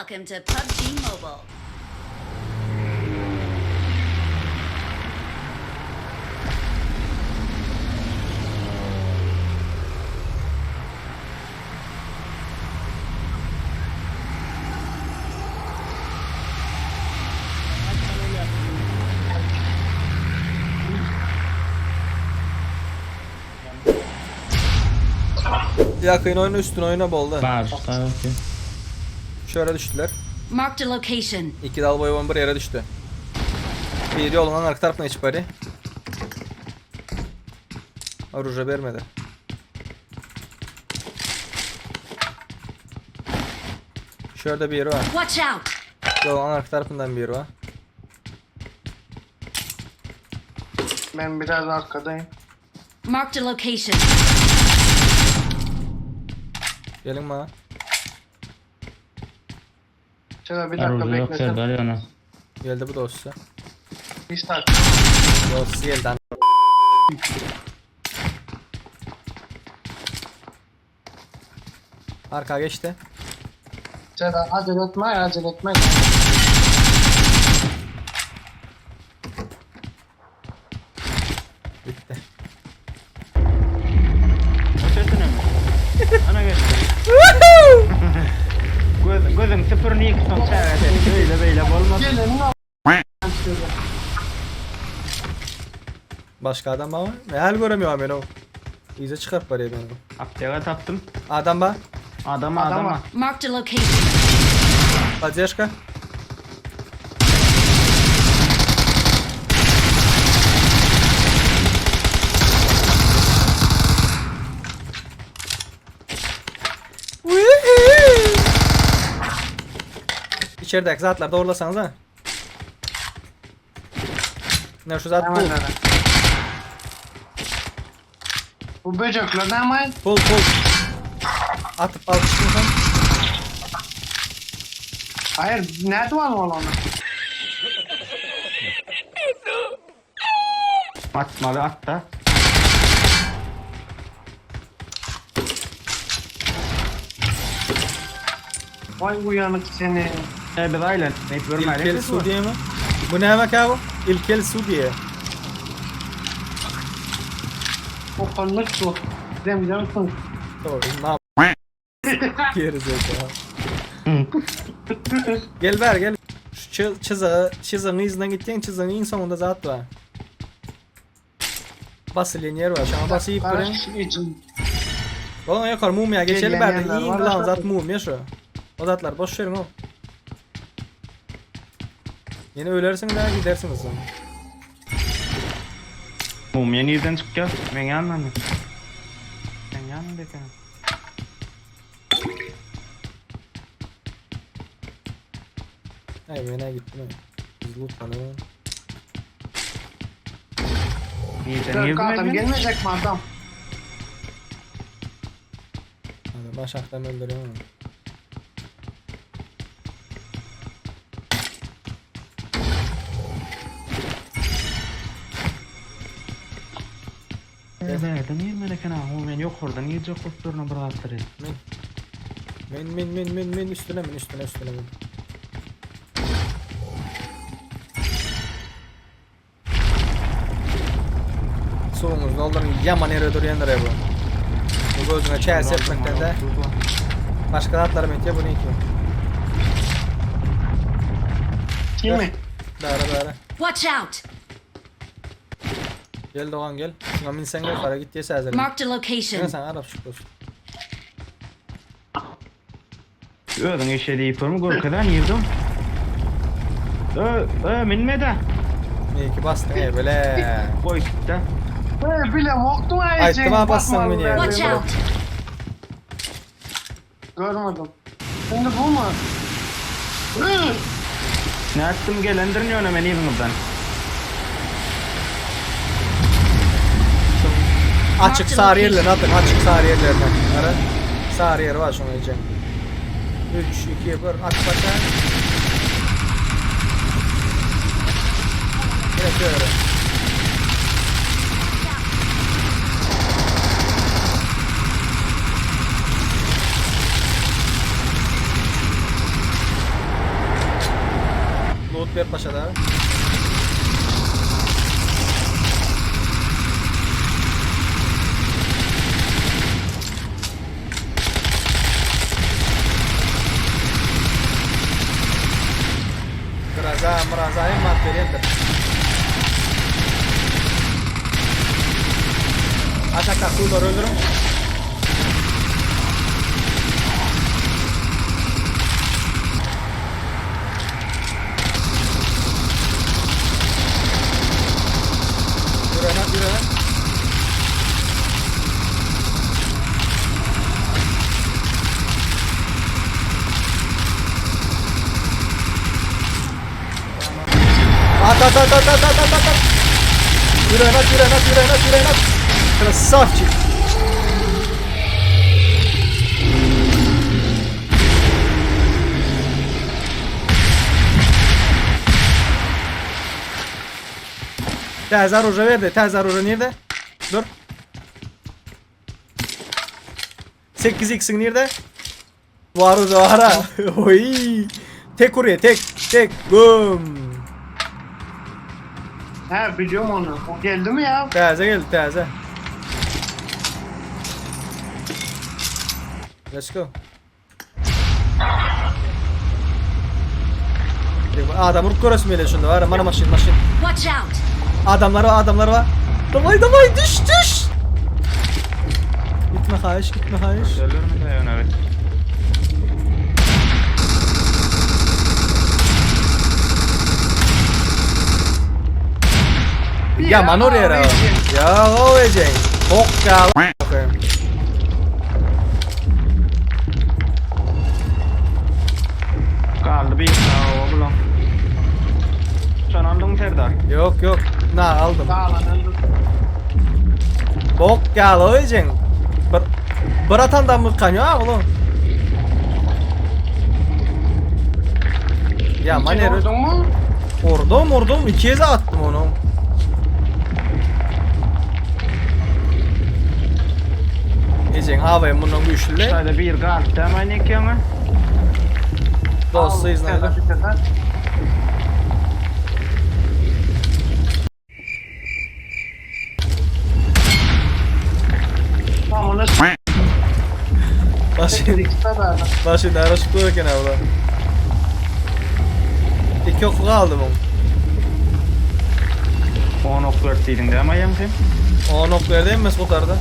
Welcome to PUBG Mobile. Yakın oyna üstün oyna bolda. Var. Tamam ki. Şöyle düştüler. Marked a location. İki dal boyu bomber yere düştü. Bir yolundan arka tarafına geçip bari. Aruja vermedi. Şurada bir yeri var. Watch out! Yolun arka tarafından bir yeri var. Ben biraz arkadayım. Marked a location. Gelin bana. Şöyle bir dakika Arada yok beklesin. gel ona. Geldi bu dosya. Bir saat. Dosya geldi. Arka geçti. Şöyle acele etme. Bitti. Ötesine mi? Ana geç. Gözüm sıfırını yıksın çağırdı. Böyle olmaz. Gelin lan. Başka adam var mı? Hal göremiyorum ben o. İyice çıkart parayı benim. Aptega taptım. Adam var. Adama. Marked a location. Поддержка. İçerideki zatlar doğrulasanız ha. Ne şu zat Hemen pul. öyle. Bu böceklerden hemen Pul. Atıp alıştırırsan. hayır nerede var onu? Atmalı at da. Vay uyanık seni. Bir aylan. Ne görme İlkel Sudiye mi? Bu ne demek abi? İlkel Sudiye. O konmuş su. Demeyeceğim su. Doğru. Ne yap? Geri zekalı. Gel ver gel. Şu çizağın izinden gideceksin, çizağın en sonunda zat var. Basılen yer var. Şuna basayıp durayım. Karış için. Oğlum yakar mumya geçelim Gel, bari. yerler İyi var, lan başka zat bir- mumya şu. O zatlar boş verin o. Yine ölersin daha gidersiniz sonra. Mumya nereden çıkıyor? Ben yanmadım. Ben yanmadım. Ay bana gittim ben. Biz loot bana. Dört adam gelmeyecek mi adam? Hadi başaktan öldürüyorum onu. Evet, niye meleken ha? Ben yok orada. Niye çok kusuruna bıraktırır? Min üstüne min. Solumuzda onların yaman yere duruyanlar ya bu. Bu gözüne çay sepmekten de başka atlarım etiyor bu ne ki? Kim mi? Dara. Watch out! Gel Doğan gel. Şuna minsen gel para git diye sezerim. Marked a Ne location. sen Arap çıkıyorsun. Ödün işe deyip durmu korkudan yırdım. Minme de. İyi ki bastın ya böyle. Koy işte. Hey bile voktum Ay, ayıcın. tamam, bassana beni ya. Watch out! Görmedim. Şimdi bu mu? Ne attım gelendirin yöne beni buradan. Açık sağır yerlerine atın. Açık sağır yerlerine. Ara. Sağır yeri var şunu yiyeceğim. 3, 2, 1 at başa. Evet öyle. ver paşada. Biraz mat verendir. Aşağıda kuyuları öldürün. Yürü lan. At. Yürü lan. Красавчик. Tez arıza verdi. Tez arıza nerede? Dur. 8x'in nerede? Var ha. Oy. Tek oraya tek. Güm. He biliyorum onu. O geldi mi ya? Teze. Let's go. Adam vurup görürsün şunda var. Bana maşin. Watch out! Adamlar var. Davay düş. Gitme hayış. Ölür mü de yani evet. Ya man oraya da. Ya o ecek. Bok ya. Bakayım. Kaldı bir daha oğlum. Sen aldın mı Serdar? Yok. Na aldım. Dağlanıldı. Bok ya o ecek. Bir atandan mı kanıyor ha oğlum? Ya maner Vurdun mu? Vurdum. 2'ye attım onu. Ecek havaya bunun güçlü. Şöyle bir kalktı hemen iki mi? Dostu iznaydı. Tamam onu Başı nerede çıkıyorken abla. 2 oku aldım onu. 10 ok verdiydin değil mi Yemsin? 10 ok verdi mi Mesutlar'da?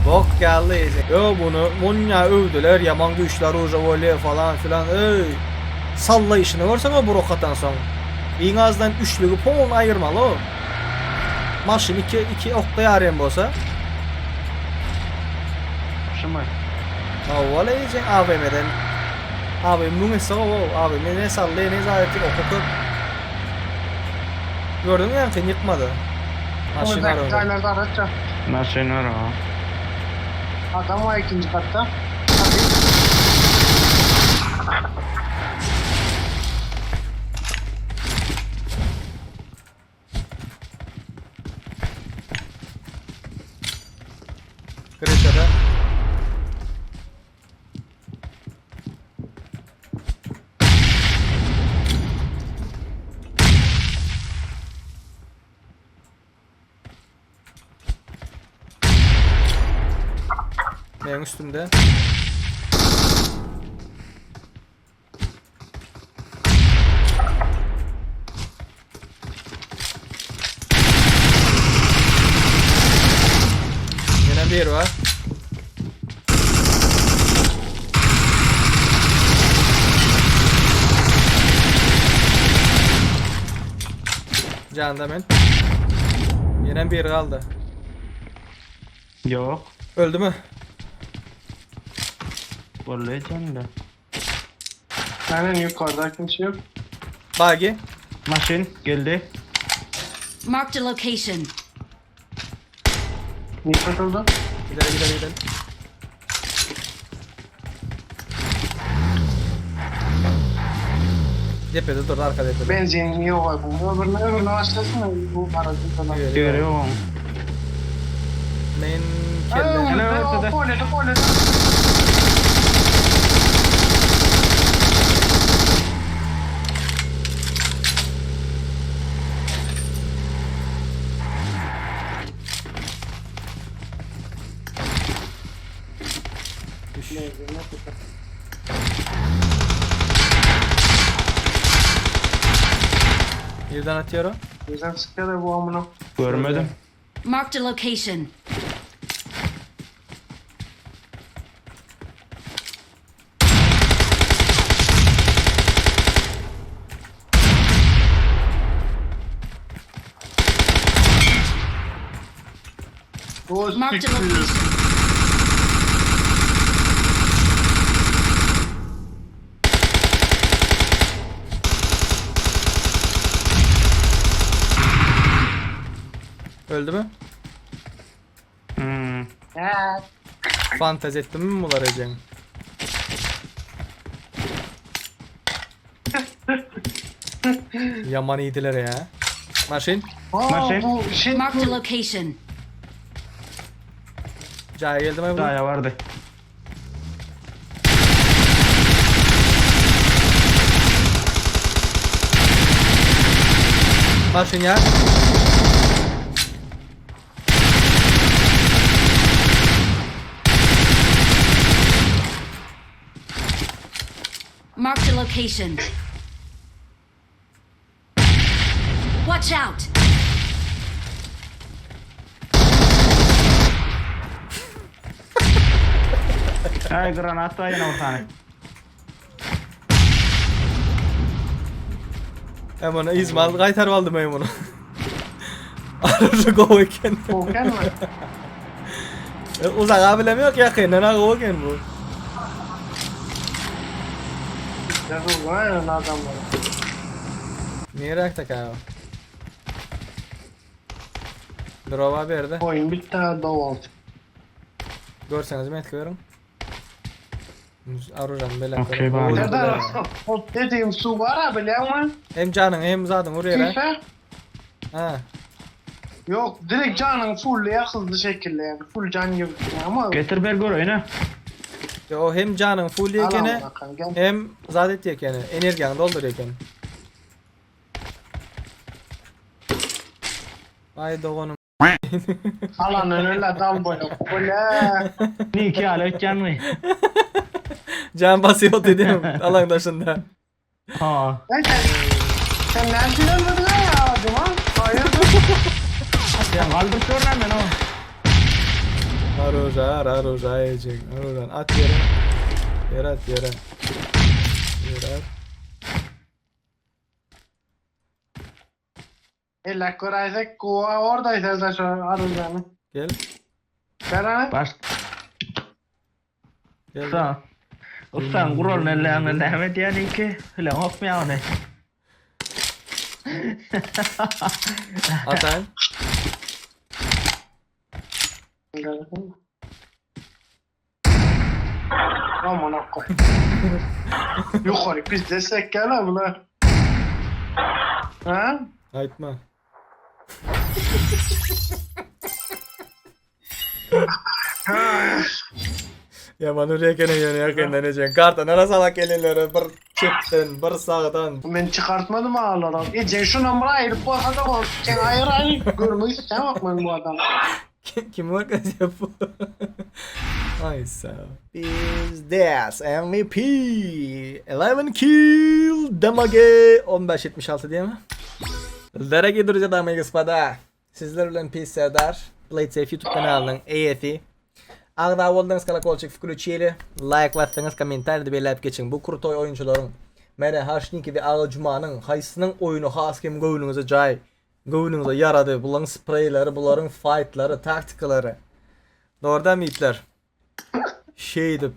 Bok geldi iyice. Yo bunu övdüler yaman güçler uca böyle falan filan. Salla işini versene bu rokattan sonra. En azından üçlüğü pon ayırmalı o. Maşın 2 okta yarayım bolsa. Şimdi. Valla iyice AVM'den. AVM'nin hesabı o. AVM ne sallaya ne zaten okutup. Gördün mü yani yıkmadı. Maşın var orada. Kaylarda araçça. Nasıl var o? Adam var ikinci katta. Kreşede. Benim üstümde. Yine bir var. Canım ben. Yine bir kaldı. Yok. Öldü mü? Vallahi canım da. Aynen yukarıda kimse yok. Bagi. Maşin geldi. Marked a location. Niye katıldı? Gidelim. Depede dur arka depede. Benzin niye var bu? Öbürüne başlasana bu aracın falan. Görüyorum. Neyin kelle? Hele ortada. Polede. Birden atıyor o. Bizden sıkıyor da bu amına. Görmedim. Marked a location. O Marked a siktir. location. Öldü mü? Ha. Fantez ettin mi bunlar Ecen? Yaman iyiydiler ya. Maşin. Maşin. Bu şey Marked a location. Caya geldi mi bu? Daha ya vardı. Maşin ya. Marked a location. Watch out! Ay granat var yine bir tane. Hemen İzmail kaytarıp aldım ben bunu. Arışı koyken. Koken mi? Uzak abilem yok yakından ha koyken bu. Yazıl var ya adamlar. Niye raktak abi? Drova bir yerde. Oyun bitti daha da oldu. Görseniz mi etkiliyorum? Arıcan böyle. Okey, bari. Nerede? O dediğim su var abi biliyor musun? Hem canın hem zaten oraya lan. Kimse? Ha. Yok direkt canın full ya hızlı şekilde yani. Full can gibi ama. Getir bir gör oyunu. Ya o hem canın full yekene Al bakalım, gel. hem zadet yekene energiyanı doldur yekene. Ay doğanım. Alan önüyle dal boyu. Böyle. Ni iki al ötken mi? Can basıyor dedim alan taşında. Ha. Sen nereden öldürdün ya acaba? Hayırdır? Sen kaldır sonra ben o. Aroja yiyecek. Arojan at yere. Yere at yere. Yere at. İlla koraysak kuva oradaysa da şu arayacağını. Gel. Serane? Baş. Gel. Sağ. Ustan kurol nelerine demet yani ki. Hıla hop mi ne? Atan. Aman akko. Yukarı biz desek gel abla. Ha? Aytma. Yaman oraya gene yakından edeceksin. Kartan arası alak elinleri bir çipten bir sağdan. Ben çıkartmadım ağlarım. Şu numarayı ayırıp bu adamı koy. Sen ayır. Görmek istemem ben bu adamı. Kim var kız bu? Ay sağ ol. Biz this MVP 11 kill damage 1576 değil mi? Дорогие друзья, дамы и господа, sizler bilen Peace Serdar, Blade Safe YouTube kanalının EYT. Ağda oldunuz kalakolçuk включили, like attınız, komentarda belirleyip geçin. Bu kurtoy oyuncuların, mene Haşniki ve Ağa Cuma'nın haysının oyunu haskem gövünüze cay, gövünüze yaradı. Bunların spreyleri, bunların fightları, taktikaları. Doğrudan mı itler? Şeydi.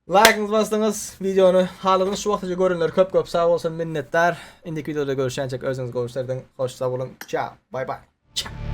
Like'ınız bastınız, videonu halınız şu vaktice görünler. Köp sağ olsun minnettar. İndiki videoda görüşeceğiz. Özünüz görüşlerden hoş sağ olun. Ciao. Bye bye. Ciao.